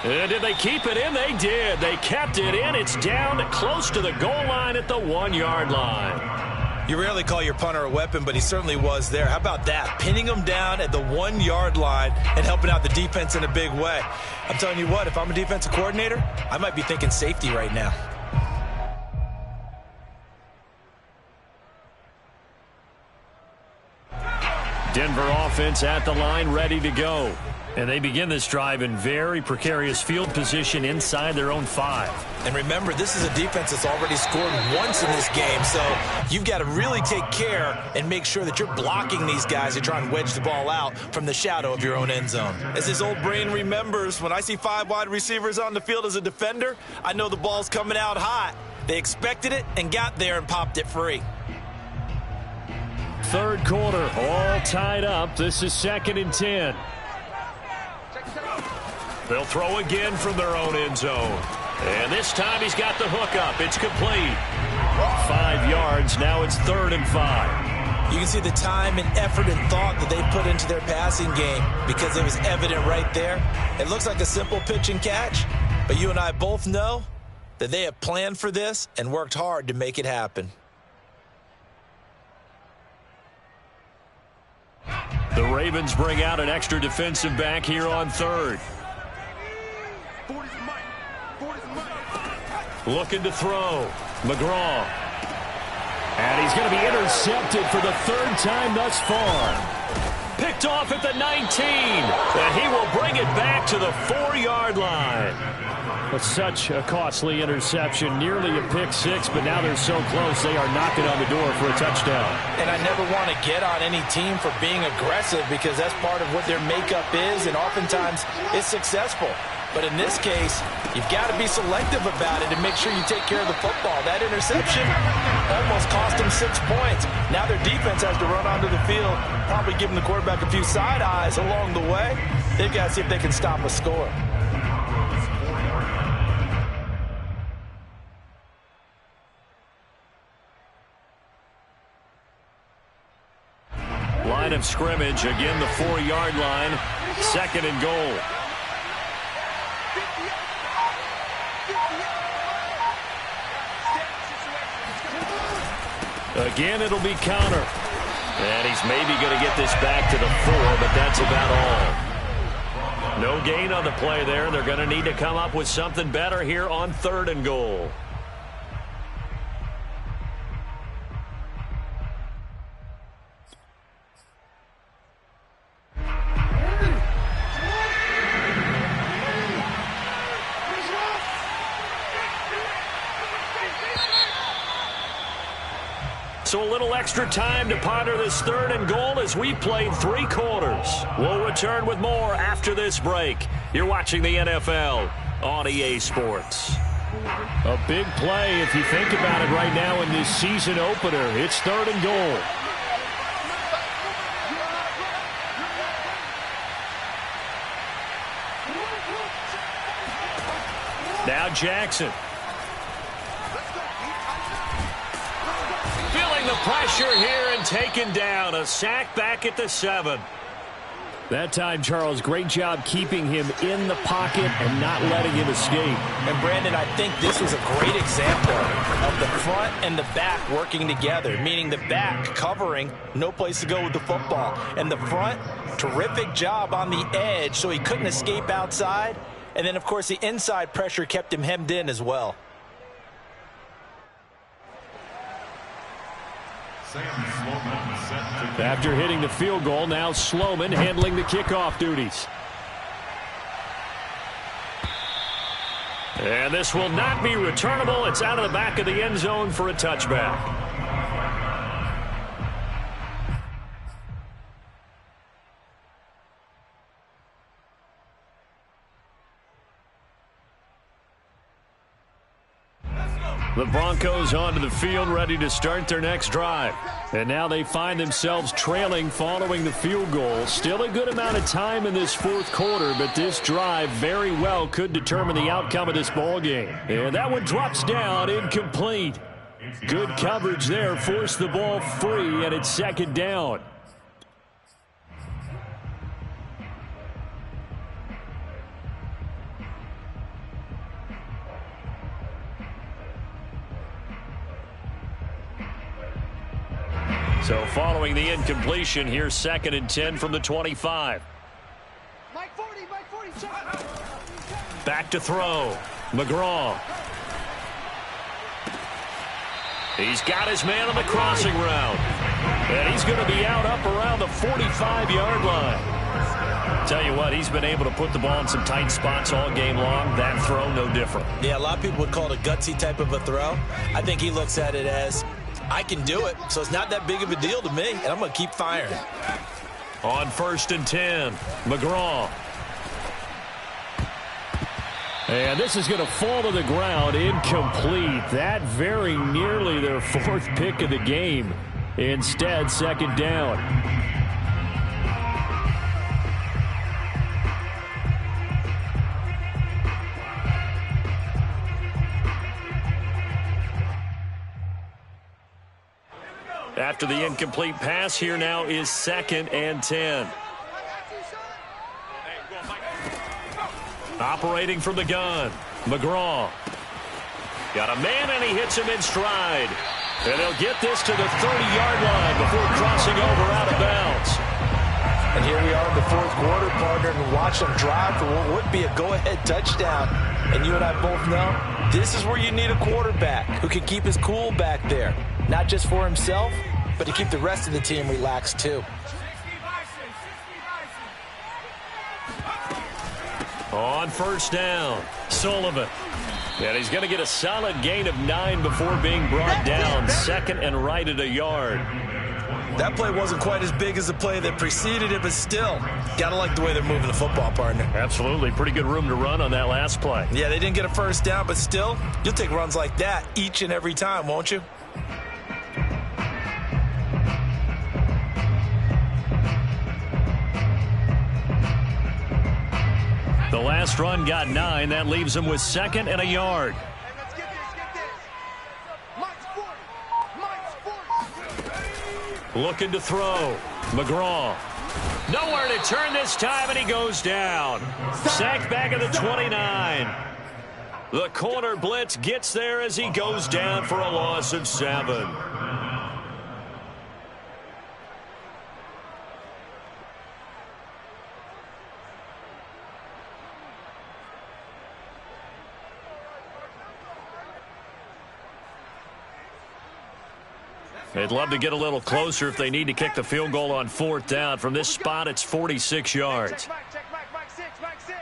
And did they keep it in? They did. They kept it in. It's down close to the goal line at the 1-yard line. You rarely call your punter a weapon, but he certainly was there. How about that? Pinning him down at the 1-yard line and helping out the defense in a big way. I'm telling you what, if I'm a defensive coordinator, I might be thinking safety right now. Denver offense at the line, ready to go. And they begin this drive in very precarious field position inside their own 5. And remember, this is a defense that's already scored once in this game, so you've got to really take care and make sure that you're blocking these guys who try and wedge the ball out from the shadow of your own end zone. As his old brain remembers, when I see 5 wide receivers on the field as a defender, I know the ball's coming out hot. They expected it and got there and popped it free. Third quarter, all tied up. This is 2nd and 10. They'll throw again from their own end zone. And this time he's got the hook up. It's complete. 5 yards. Now it's 3rd and 5. You can see the time and effort and thought that they put into their passing game because it was evident right there. It looks like a simple pitch and catch, but you and I both know that they have planned for this and worked hard to make it happen. The Ravens bring out an extra defensive back here on 3rd. Looking to throw. McGraw. And he's going to be intercepted for the 3rd time thus far. Picked off at the 19. And he will bring it back to the 4-yard line. But such a costly interception, nearly a pick 6, but now they're so close they are knocking on the door for a touchdown. And I never want to get on any team for being aggressive because that's part of what their makeup is, and oftentimes it's successful. But in this case, you've got to be selective about it and make sure you take care of the football. That interception almost cost them 6 points. Now their defense has to run onto the field, probably giving the quarterback a few side eyes along the way. They've got to see if they can stop a score. Line of scrimmage, again the 4-yard line, 2nd and goal. Again, it'll be counter. And he's maybe going to get this back to the 4, but that's about all. No gain on the play there. They're going to need to come up with something better here on 3rd and goal. So a little extra time to ponder this 3rd and goal as we played 3 quarters. We'll return with more after this break. You're watching the NFL on EA Sports. A big play if you think about it right now in this season opener. It's 3rd and goal. Now Jackson. The pressure here and taken down. A sack back at the 7. That time, Charles, great job keeping him in the pocket and not letting him escape. And, Brandon, I think this was a great example of the front and the back working together, meaning the back covering, no place to go with the football. And the front, terrific job on the edge so he couldn't escape outside. And then, of course, the inside pressure kept him hemmed in as well. After hitting the field goal, now Sloman handling the kickoff duties. And this will not be returnable. It's out of the back of the end zone for a touchback. The Broncos onto the field, ready to start their next drive. And now they find themselves trailing following the field goal. Still a good amount of time in this 4th quarter, but this drive very well could determine the outcome of this ball game. And that one drops down, incomplete. Good coverage there, forced the ball free, and it's 2nd down. So following the incompletion, here's 2nd and 10 from the 25. Mike 40, Mike 40, check. Back to throw. McGraw. He's got his man on the crossing route. And he's going to be out up around the 45-yard line. Tell you what, he's been able to put the ball in some tight spots all game long. That throw, no different. Yeah, a lot of people would call it a gutsy type of a throw. I think he looks at it as, I can do it, so it's not that big of a deal to me, and I'm going to keep firing. On 1st and 10, McGraw. And this is going to fall to the ground, incomplete. That very nearly their 4th pick of the game. Instead, 2nd down. After the incomplete pass, here now is 2nd and 10. Operating from the gun, McGraw. Got a man, and he hits him in stride. And he'll get this to the 30-yard line before crossing over out of bounds. And here we are in the 4th quarter, partner, and watch them drive for what would be a go-ahead touchdown. And you and I both know this is where you need a quarterback who can keep his cool back there. Not just for himself, but to keep the rest of the team relaxed too. On 1st down, Sullivan. And he's going to get a solid gain of 9 before being brought down. 2nd and right at a yard. That play wasn't quite as big as the play that preceded it, but still, got to like the way they're moving the football, partner. Absolutely. Pretty good room to run on that last play. Yeah, they didn't get a 1st down, but still, you'll take runs like that each and every time, won't you? The last run got 9. That leaves him with 2nd and a yard. Hey, let's get this. Mike's 40. Looking to throw. McGraw. Nowhere to turn this time, and he goes down. Sacked back at the 29. The corner blitz gets there as he goes down for a loss of 7. They'd love to get a little closer if they need to kick the field goal on 4th down. From this spot, it's 46 yards. Check back, Mike 6, Mike 6.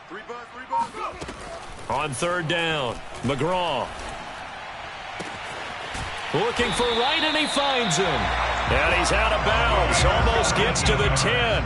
3 buzz, go. On 3rd down, McGraw. Looking for right, and he finds him. And he's out of bounds. Almost gets to the 10.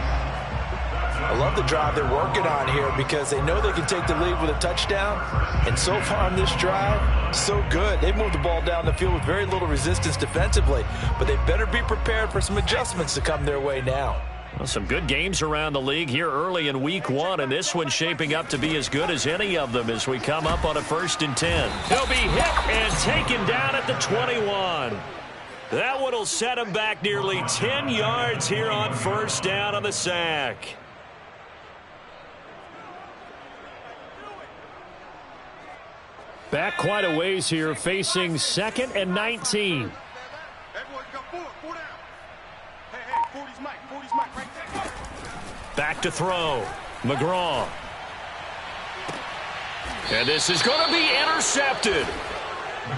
I love the drive they're working on here because they know they can take the lead with a touchdown. And so far on this drive, so good. They've moved the ball down the field with very little resistance defensively. But they better be prepared for some adjustments to come their way now. Well, some good games around the league here early in week 1, and this one's shaping up to be as good as any of them as we come up on a 1st and 10. He'll be hit and taken down at the 21. That one will set him back nearly 10 yards here on 1st down on the sack. Back quite a ways here, facing 2nd and 19. Hey, boys, go forward. 4 down. Hey, 40's Mike, right there. Back to throw. McGraw. And this is going to be intercepted.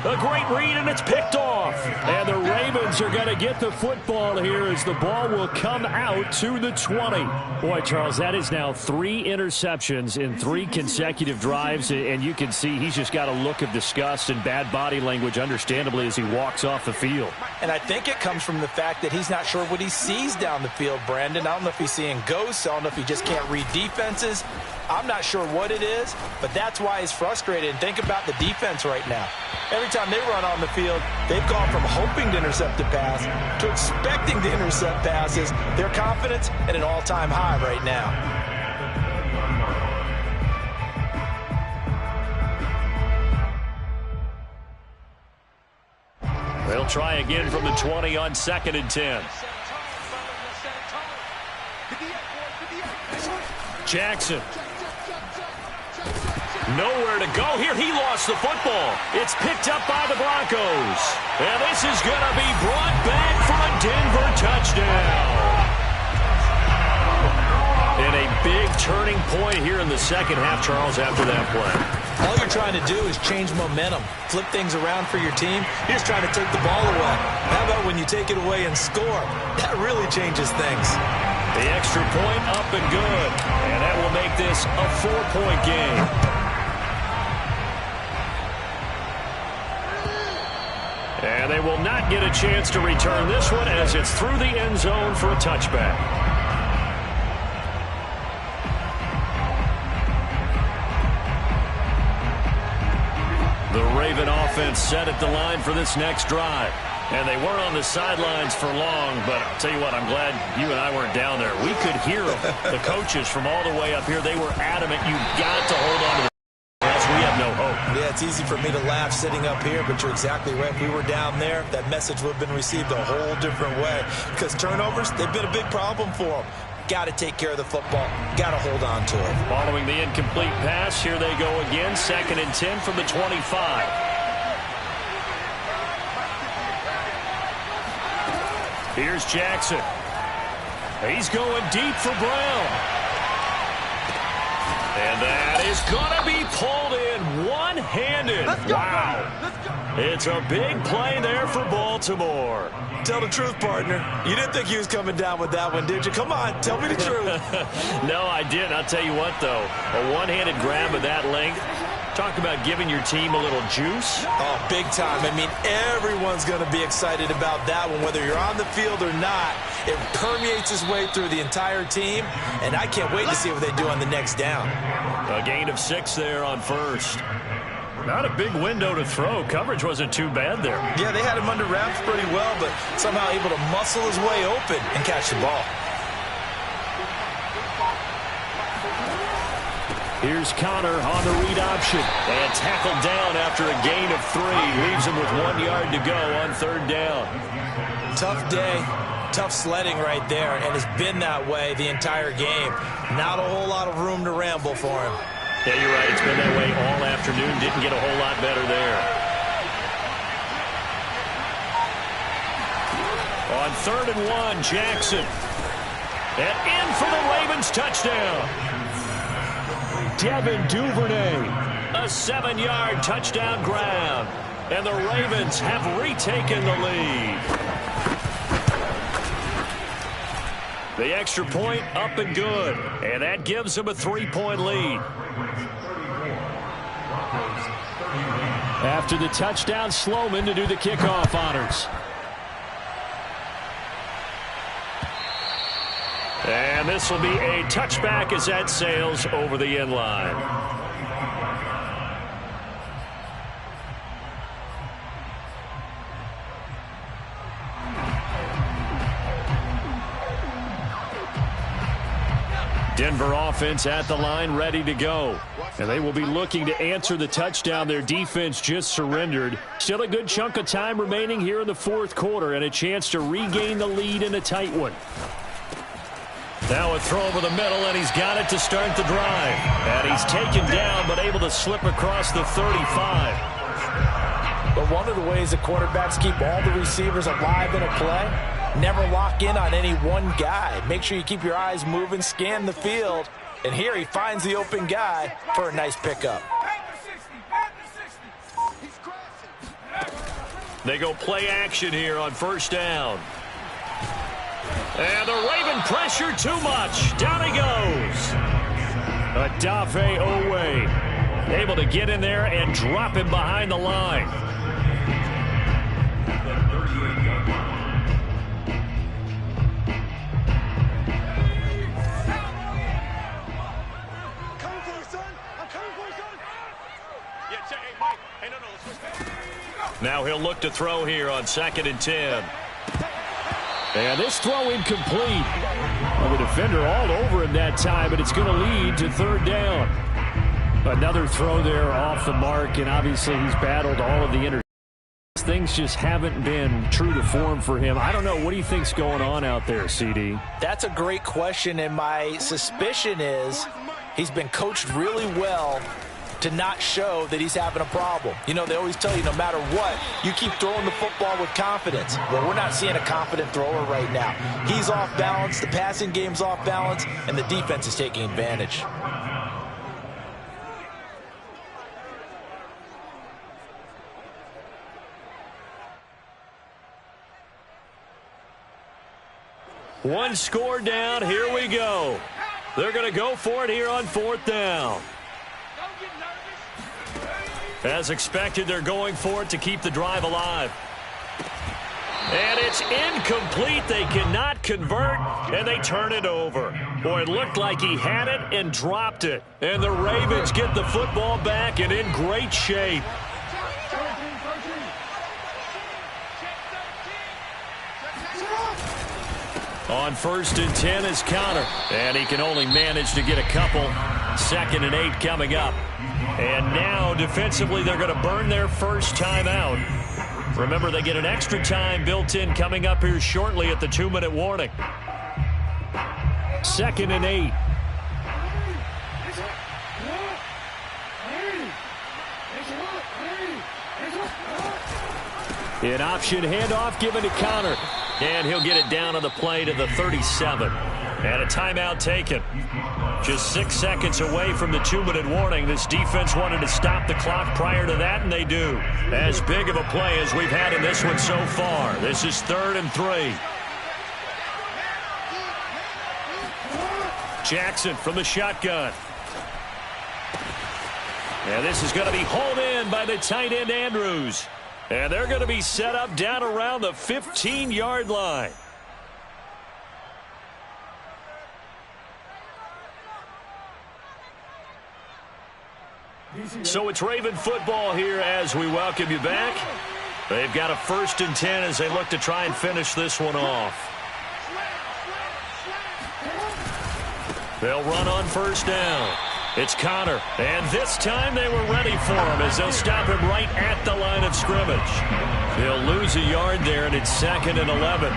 A great read, and it's picked off. And the Ravens are going to get the football here as the ball will come out to the 20. Boy, Charles, that is now 3 interceptions in 3 consecutive drives, and you can see he's just got a look of disgust and bad body language, understandably, as he walks off the field. And I think it comes from the fact that he's not sure what he sees down the field, Brandon. I don't know if he's seeing ghosts. I don't know if he just can't read defenses. I'm not sure what it is, but that's why he's frustrated. And think about the defense right now. Every time they run on the field, they've gone from hoping to intercept a pass to expecting to intercept passes. Their confidence at an all-time high right now. They'll try again from the 20 on 2nd and 10. Jackson. Nowhere to go here. He lost the football. It's picked up by the Broncos. And this is going to be brought back for a Denver touchdown. And a big turning point here in the second half, Charles, after that play. All you're trying to do is change momentum, flip things around for your team. You're just trying to take the ball away. How about when you take it away and score? That really changes things. The extra point up and good. And that will make this a 4-point game. And they will not get a chance to return this one as it's through the end zone for a touchback. The Raven offense set at the line for this next drive. And they weren't on the sidelines for long, but I'll tell you what, I'm glad you and I weren't down there. We could hear the coaches from all the way up here. They were adamant, you've got to hold on to the else we have no hope. Yeah, it's easy for me to laugh sitting up here, but you're exactly right. If we were down there, that message would have been received a whole different way. Because turnovers, they've been a big problem for them. Got to take care of the football. Got to hold on to it. Following the incomplete pass, here they go again. 2nd and 10 from the 25. Here's Jackson. He's going deep for Brown. And that is going to be pulled in one-handed. Wow. It's a big play there for Baltimore. Tell the truth, partner. You didn't think he was coming down with that one, did you? Come on, tell me the truth. No, I didn't. I'll tell you what, though. A one-handed grab of that length. Talk about giving your team a little juice. Oh, big time. I mean, everyone's going to be excited about that one, whether you're on the field or not. It permeates its way through the entire team, and I can't wait to see what they do on the next down. A gain of 6 there on first. Not a big window to throw. Coverage wasn't too bad there. Yeah, they had him under wraps pretty well, but somehow able to muscle his way open and catch the ball. Here's Connor on the read option. And tackled down after a gain of 3. Leaves him with 1 yard to go on 3rd down. Tough day. Tough sledding right there, and it's been that way the entire game. Not a whole lot of room to ramble for him. Yeah, you're right. It's been that way all afternoon. Didn't get a whole lot better there. On 3rd and 1, Jackson. And in for the Ravens touchdown. Devin Duvernay. A 7-yard touchdown grab. And the Ravens have retaken the lead. The extra point up and good. And that gives them a 3-point lead. After the touchdown, Sloman to do the kickoff honors. And this will be a touchback as that sails over the end line. Denver offense at the line, ready to go. And they will be looking to answer the touchdown their defense just surrendered. Still a good chunk of time remaining here in the 4th quarter and a chance to regain the lead in a tight one. Now a throw over the middle, and he's got it to start the drive. And he's taken down, but able to slip across the 35. But one of the ways the quarterbacks keep all the receivers alive in a play, never lock in on any one guy. Make sure you keep your eyes moving, scan the field. And here he finds the open guy for a nice pickup. They go play action here on 1st down. And the Raven pressure too much. Down he goes. Adafe Owe able to get in there and drop him behind the line. Now he'll look to throw here on 2nd and 10. And this throw incomplete. Well, the defender all over him that time, but it's going to lead to 3rd down. Another throw there off the mark, and obviously he's battled all of the interceptions. Things just haven't been true to form for him. I don't know. What do you think's going on out there, CD? That's a great question, and my suspicion is he's been coached really well to not show that he's having a problem. You know, they always tell you no matter what, you keep throwing the football with confidence. Well, we're not seeing a confident thrower right now. He's off balance, the passing game's off balance, and the defense is taking advantage. One score down. Here we go. They're going to go for it here on 4th down. As expected, they're going for it to keep the drive alive. And it's incomplete. They cannot convert, and they turn it over. Boy, it looked like he had it and dropped it. And the Ravens get the football back and in great shape. On 1st and 10 is Connor. And he can only manage to get a couple. 2nd and 8 coming up. And now, defensively, they're going to burn their first timeout. Remember, they get an extra time built in coming up here shortly at the 2-minute warning. 2nd and 8. An option handoff given to Connor. And he'll get it down on the play to the 37. And a timeout taken. Just 6 seconds away from the 2-minute warning. This defense wanted to stop the clock prior to that, and they do. As big of a play as we've had in this one so far. This is 3rd and 3. Jackson from the shotgun. And this is going to be hauled in by the tight end Andrews. And they're going to be set up down around the 15-yard line. So it's Raven football here as we welcome you back. They've got a 1st and 10 as they look to try and finish this one off. They'll run on 1st down. It's Connor, and this time they were ready for him as they'll stop him right at the line of scrimmage. They'll lose a yard there, and it's 2nd and 11.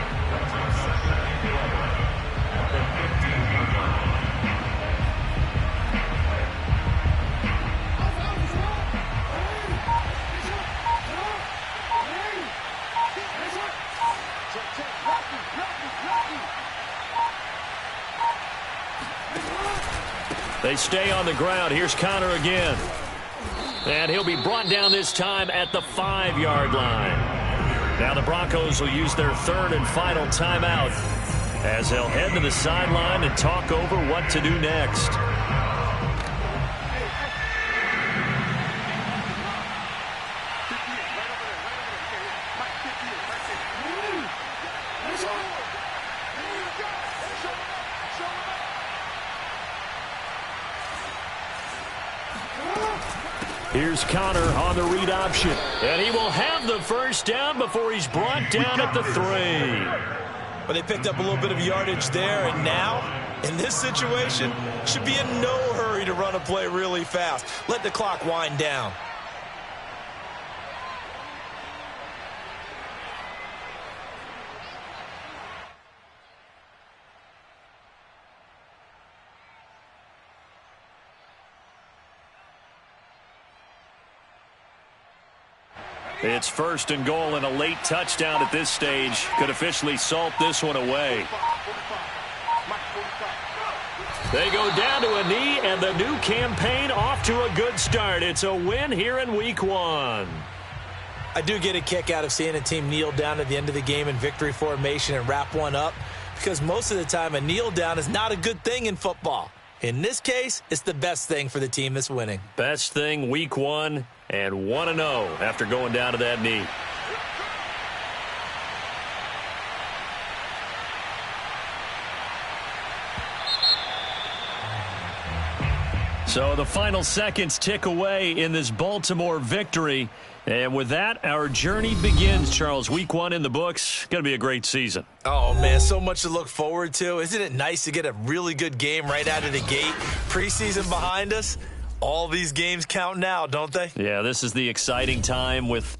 They stay on the ground. Here's Connor again. And he'll be brought down this time at the 5-yard line. Now the Broncos will use their 3rd and final timeout as they'll head to the sideline and talk over what to do next. Here's Connor on the read option. And he will have the 1st down before he's brought down at the 3. But they picked up a little bit of yardage there, and now, in this situation, should be in no hurry to run a play really fast. Let the clock wind down. It's 1st and goal, and a late touchdown at this stage could officially salt this one away. They go down to a knee, and the new campaign off to a good start. It's a win here in Week 1. I do get a kick out of seeing a team kneel down at the end of the game in victory formation and wrap one up, because most of the time a kneel down is not a good thing in football. In this case, it's the best thing for the team that's winning. Best thing Week 1 and 1-0 after going down to that knee. So the final seconds tick away in this Baltimore victory. And with that, our journey begins, Charles. Week 1 in the books. Going to be a great season. Oh, man, so much to look forward to. Isn't it nice to get a really good game right out of the gate? Preseason behind us. All these games count now, don't they? Yeah, this is the exciting time with